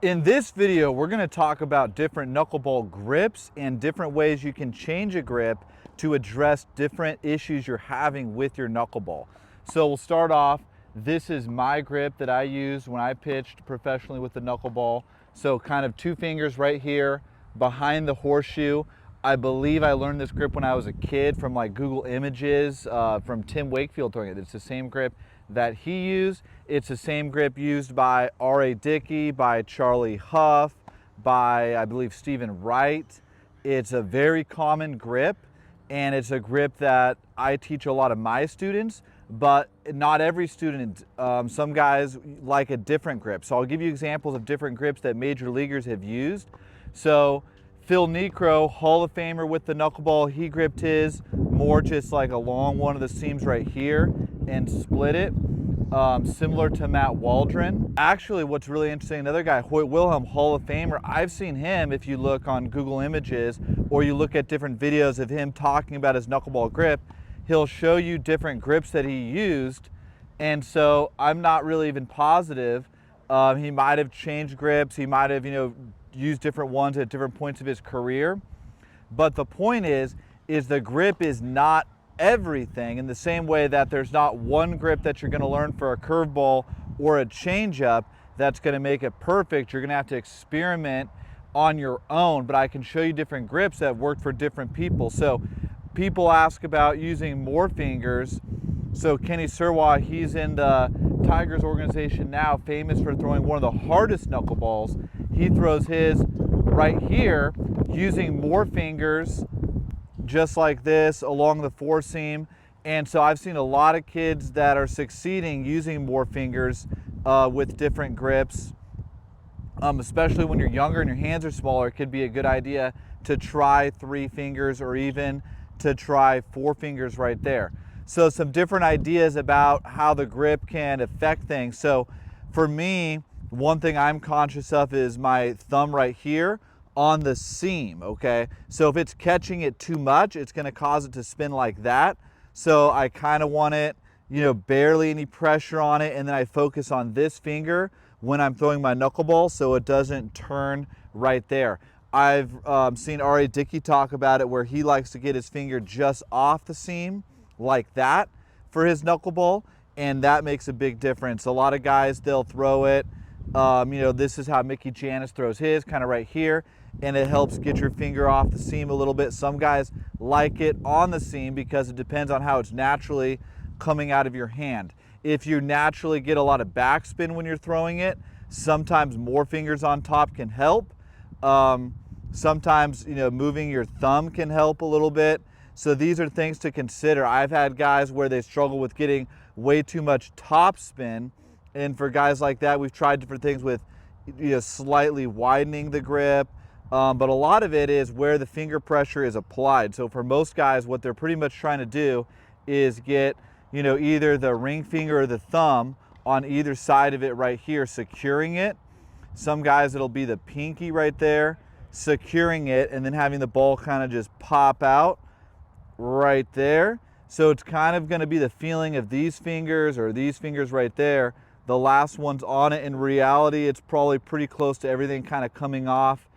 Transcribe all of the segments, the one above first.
In this video, we're going to talk about different knuckleball grips and different ways you can change a grip to address different issues you're having with your knuckleball. So we'll start off. This is my grip that I used when I pitched professionally with the knuckleball. So kind of two fingers right here behind the horseshoe. I believe I learned this grip when I was a kid from like Google Images from Tim Wakefield throwing it. It's the same grip that he used. It's the same grip used by R.A. Dickey, by Charlie Huff, by I believe Stephen Wright. It's a very common grip, and it's a grip that I teach a lot of my students, but not every student. Some guys like a different grip. So I'll give you examples of different grips that major leaguers have used. So Phil Niekro, Hall of Famer with the knuckleball, he gripped his more just like along one of the seams right here and split it, similar to Matt Waldron. Actually, what's really interesting, another guy, Hoyt Wilhelm, Hall of Famer, I've seen him, if you look on Google Images or you look at different videos of him talking about his knuckleball grip, he'll show you different grips that he used. And so I'm not really even positive. He might have changed grips, he might have, used different ones at different points of his career. But the point is the grip is not everything, in the same way that there's not one grip that you're going to learn for a curveball or a changeup that's going to make it perfect. You're going to have to experiment on your own, but I can show you different grips that work for different people. So people ask about using more fingers. So Kenny Surwa, he's in the Tigers organization now, famous for throwing one of the hardest knuckleballs. He throws his right here using more fingers, just like this, along the four seam. And so I've seen a lot of kids that are succeeding using more fingers with different grips. Especially when you're younger and your hands are smaller, it could be a good idea to try 3 fingers or even to try 4 fingers right there. So some different ideas about how the grip can affect things. So for me, one thing I'm conscious of is my thumb right here on the seam, okay? So if it's catching it too much, it's gonna cause it to spin like that. So I kind of want it, barely any pressure on it, and then I focus on this finger when I'm throwing my knuckleball so it doesn't turn right there. I've seen R.A. Dickey talk about it where he likes to get his finger just off the seam like that for his knuckleball, and that makes a big difference. A lot of guys, they'll throw it, this is how Mickey Janis throws his, kind of right here, and it helps get your finger off the seam a little bit. Some guys like it on the seam because it depends on how it's naturally coming out of your hand. If you naturally get a lot of backspin when you're throwing it, sometimes more fingers on top can help. Sometimes, moving your thumb can help a little bit. So these are things to consider. I've had guys where they struggle with getting way too much top spin. And for guys like that, we've tried different things with, slightly widening the grip. But a lot of it is where the finger pressure is applied. So for most guys, what they're pretty much trying to do is get, either the ring finger or the thumb on either side of it right here, securing it. Some guys, it'll be the pinky right there, securing it, and then having the ball kind of just pop out right there. So it's kind of going to be the feeling of these fingers or these fingers right there. The last one's on it. In reality, it's probably pretty close to everything kind of coming off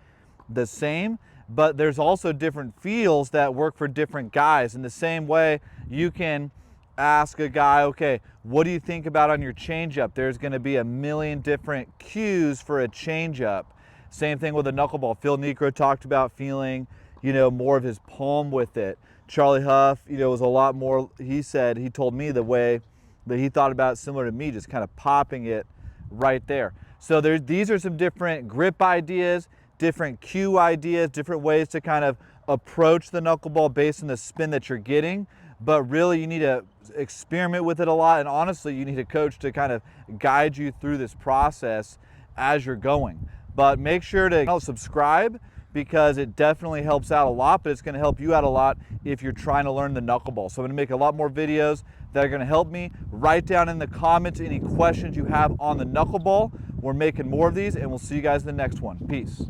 the same, but there's also different feels that work for different guys. In the same way, you can ask a guy, okay, what do you think about on your changeup? There's going to be a million different cues for a changeup. Same thing with a knuckleball. Phil Niekro talked about feeling, more of his palm with it. Charlie Huff, was a lot more, he told me the way that he thought about it similar to me, just kind of popping it right there. So these are some different grip ideas, different cue ideas, different ways to kind of approach the knuckleball based on the spin that you're getting. But really, you need to experiment with it a lot, and honestly, you need a coach to kind of guide you through this process as you're going. But make sure to subscribe, because it definitely helps out a lot, but it's going to help you out a lot if you're trying to learn the knuckleball. So I'm going to make a lot more videos that are going to help me. Write down in the comments any questions you have on the knuckleball. We're making more of these, and we'll see you guys in the next one. Peace.